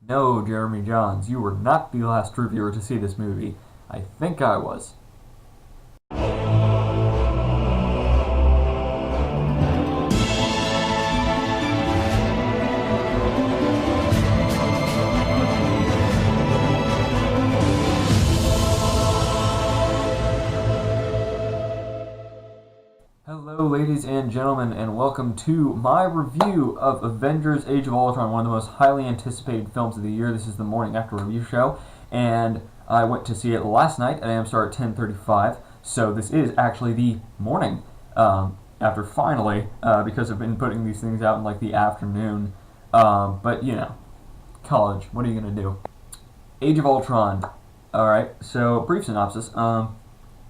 No, Jeremy Johns, you were not the last reviewer to see this movie. I think I was. Hello, ladies and gentlemen, and welcome to my review of Avengers Age of Ultron, one of the most highly anticipated films of the year. This is the morning after review show, and I went to see it last night at AMStar at 10:35, so this is actually the morning after finally, because I've been putting these things out in like the afternoon, but you know, college, what are you going to do? Age of Ultron. Alright, so brief synopsis.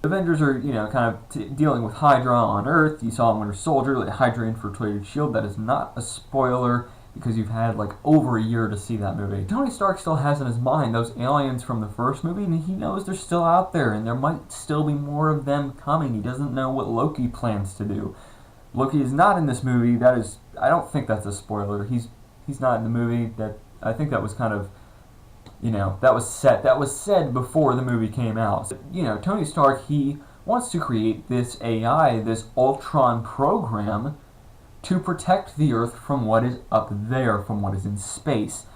Avengers are, kind of dealing with Hydra on Earth. You saw in Winter Soldier, the Hydra infiltrated S.H.I.E.L.D. That is not a spoiler because you've had like over a year to see that movie. Tony Stark still has in his mind those aliens from the first movie, and he knows they're still out there, and there might still be more of them coming. He doesn't know what Loki plans to do. Loki is not in this movie. I don't think that's a spoiler. He's not in the movie. I think that was kind of, that was said before the movie came out. So, Tony Stark, he wants to create this AI, this Ultron program, to protect the Earth from what is up there, from what is in space,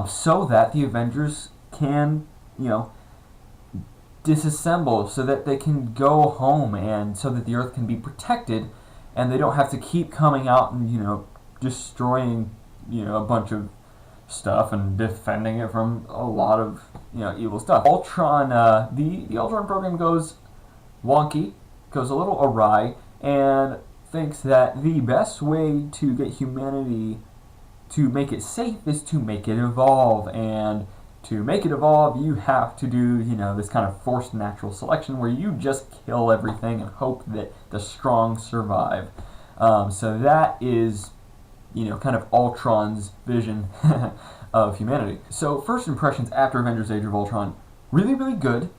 so that the Avengers can, disassemble, so that they can go home, and so that the Earth can be protected, and they don't have to keep coming out and, destroying, a bunch of stuff and defending it from a lot of evil stuff. Ultron, the Ultron program goes wonky, goes a little awry, and thinks that the best way to get humanity to make it safe is to make it evolve, and to make it evolve you have to do this kind of forced natural selection where you just kill everything and hope that the strong survive. So that is kind of Ultron's vision of humanity. So first impressions after Avengers Age of Ultron, really, really good.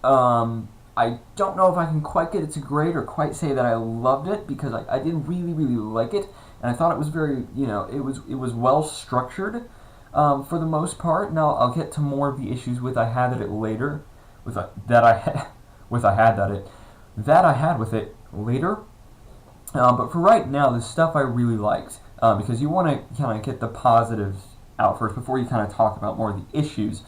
I don't know if I can quite get it to grade or quite say that I loved it because I didn't really, really like it, and I thought it was very, it was well structured for the most part. Now I'll get to more of the issues with I had it later, that I had with it later. But for right now, the stuff I really liked. Because you want to kind of get the positives out first before you kind of talk about more of the issues.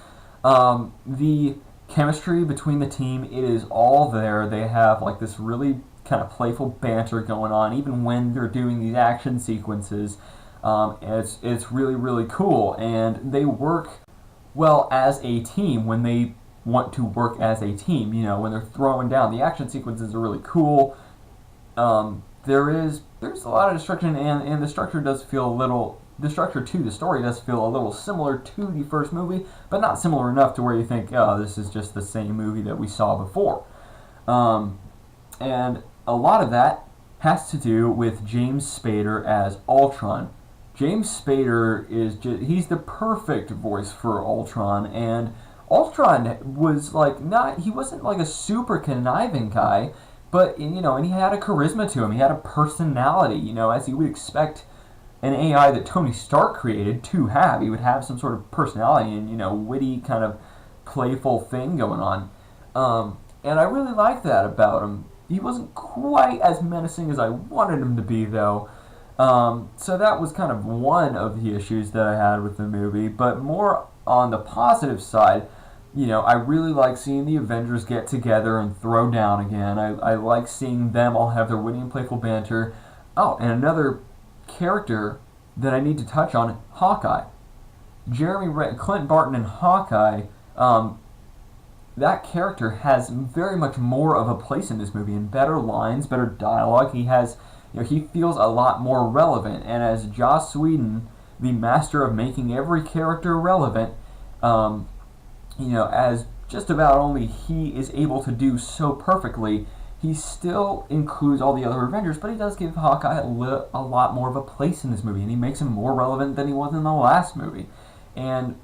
The chemistry between the team, it is all there. They have like this really kind of playful banter going on, even when they're doing these action sequences. It's really, really cool, and they work well as a team when they want to work as a team. When they're throwing down, the action sequences are really cool. There's a lot of destruction, and the structure does feel the structure to the story does feel a little similar to the first movie, but not similar enough to where you think, oh, this is just the same movie that we saw before. And a lot of that has to do with James Spader as Ultron. James Spader he's the perfect voice for Ultron, and Ultron was he wasn't like a super conniving guy, but, and he had a charisma to him. He had a personality, as you would expect an AI that Tony Stark created to have. He would have some sort of personality and, witty kind of playful thing going on. And I really liked that about him. He wasn't quite as menacing as I wanted him to be, though. So that was kind of one of the issues that I had with the movie. But more on the positive side, I really like seeing the Avengers get together and throw down again. I like seeing them all have their witty and playful banter. Oh, and another character that I need to touch on, Hawkeye. Clint Barton in Hawkeye, that character has very much more of a place in this movie, and better lines, better dialogue. He has, he feels a lot more relevant, and as Joss Whedon, the master of making every character relevant, as just about only he is able to do so perfectly, he still includes all the other Avengers, but he does give Hawkeye a lot more of a place in this movie, and he makes him more relevant than he was in the last movie. And,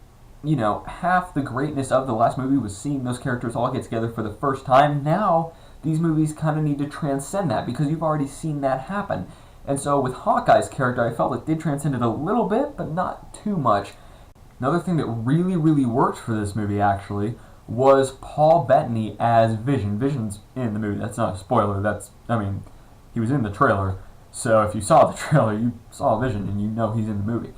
half the greatness of the last movie was seeing those characters all get together for the first time. Now, these movies kind of need to transcend that, because you've already seen that happen. And so with Hawkeye's character, I felt it did transcend it a little bit, but not too much. Another thing that really, really worked for this movie, actually, was Paul Bettany as Vision. Vision's in the movie. That's not a spoiler. He was in the trailer. So if you saw the trailer, you saw Vision, and you know he's in the movie.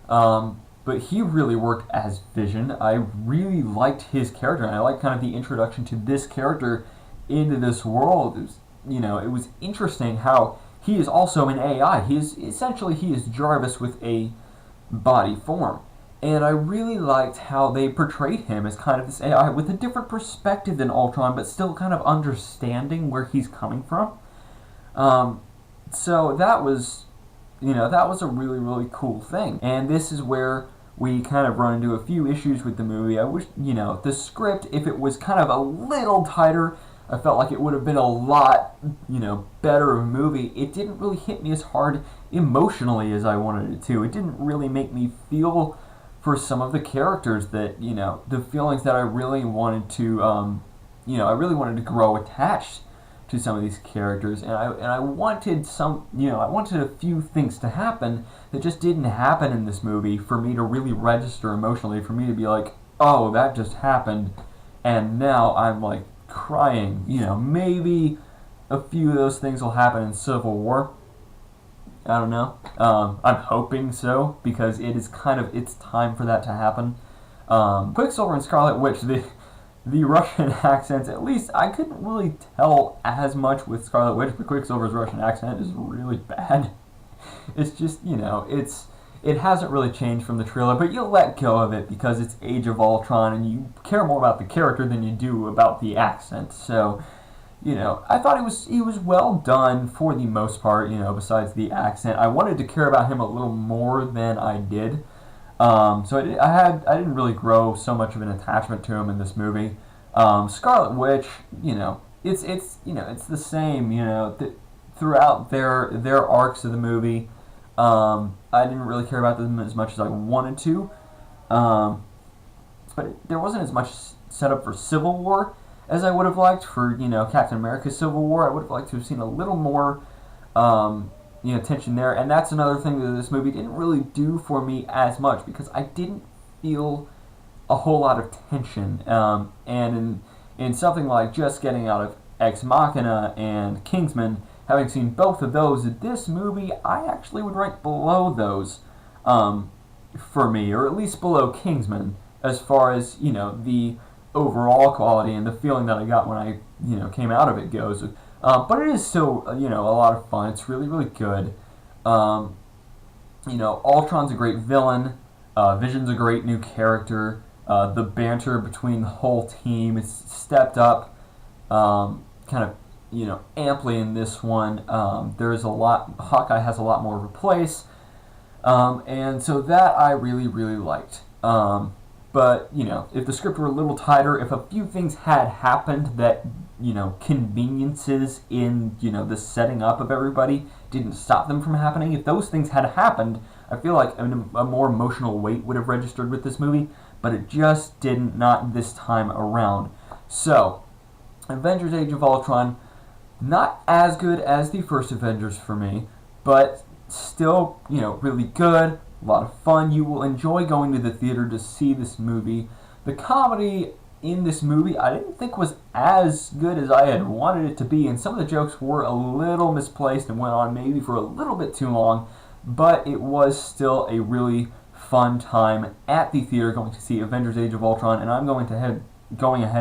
But he really worked as Vision. I really liked his character, and I liked kind of the introduction to this character into this world. It was interesting how he is also an AI. He is Jarvis with a body form. And I really liked how they portrayed him as kind of this AI with a different perspective than Ultron, but still kind of understanding where he's coming from. So that was a really, really cool thing. And this is where we kind of run into a few issues with the movie. I wish, the script, if it was kind of a little tighter, I felt like it would have been a lot, better of a movie. It didn't really hit me as hard emotionally as I wanted it to. It didn't really make me feel for some of the characters that, the feelings that I really wanted to, I really wanted to grow attached to some of these characters, and I wanted I wanted a few things to happen that just didn't happen in this movie for me to really register emotionally, for me to be like, oh, that just happened, and now I'm like crying. Maybe a few of those things will happen in Civil War. I don't know. I'm hoping so, because it's time for that to happen. Quicksilver and Scarlet Witch, the Russian accents, at least I couldn't really tell as much with Scarlet Witch, but Quicksilver's Russian accent is really bad. It's just, it hasn't really changed from the trailer, but you'll let go of it because it's Age of Ultron and you care more about the character than you do about the accent. So, I thought he was well done for the most part, besides the accent. I wanted to care about him a little more than I did. So I didn't really grow so much of an attachment to him in this movie. Scarlet Witch, it's the same, throughout their arcs of the movie. I didn't really care about them as much as I wanted to. But there wasn't as much set up for Civil War as I would have liked for, Captain America's Civil War. I would have liked to have seen a little more, tension there. And that's another thing that this movie didn't really do for me as much, because I didn't feel a whole lot of tension. And in something like just getting out of Ex Machina and Kingsman, having seen both of those, this movie I actually would rank below those for me, or at least below Kingsman, as far as, the overall quality and the feeling that I got when I, came out of it goes. But it is still, a lot of fun. It's really, really good. Ultron's a great villain. Vision's a great new character. The banter between the whole team is stepped up, amply in this one. Hawkeye has a lot more of a place. And so that I really, really liked. But, if the script were a little tighter, if a few things had happened that, conveniences in, the setting up of everybody didn't stop them from happening, if those things had happened, I feel like a more emotional weight would have registered with this movie, but it just didn't, not this time around. So, Avengers Age of Ultron, not as good as the first Avengers for me, but still, really good. A lot of fun. You will enjoy going to the theater to see this movie. The comedy in this movie I didn't think was as good as I had wanted it to be, and some of the jokes were a little misplaced and went on maybe for a little bit too long, but it was still a really fun time at the theater going to see Avengers Age of Ultron, and I'm going ahead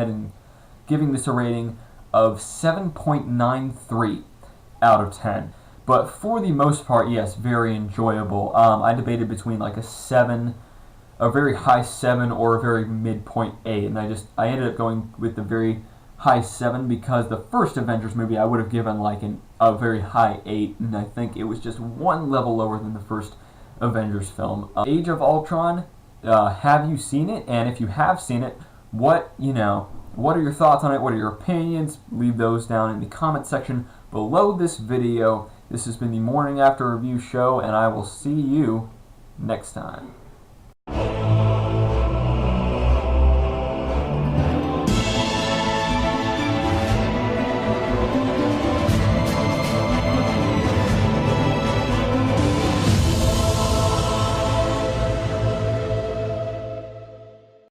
and giving this a rating of 7.93 out of 10. But for the most part, yes, very enjoyable. I debated between like a very high 7 or a very midpoint 8, and I ended up going with the very high 7 because the first Avengers movie I would have given like a very high 8, and I think it was just one level lower than the first Avengers film. Age of Ultron, have you seen it? And if you have seen it, what are your thoughts on it? What are your opinions? Leave those down in the comment section below this video. This has been the Morning After Review Show, and I will see you next time.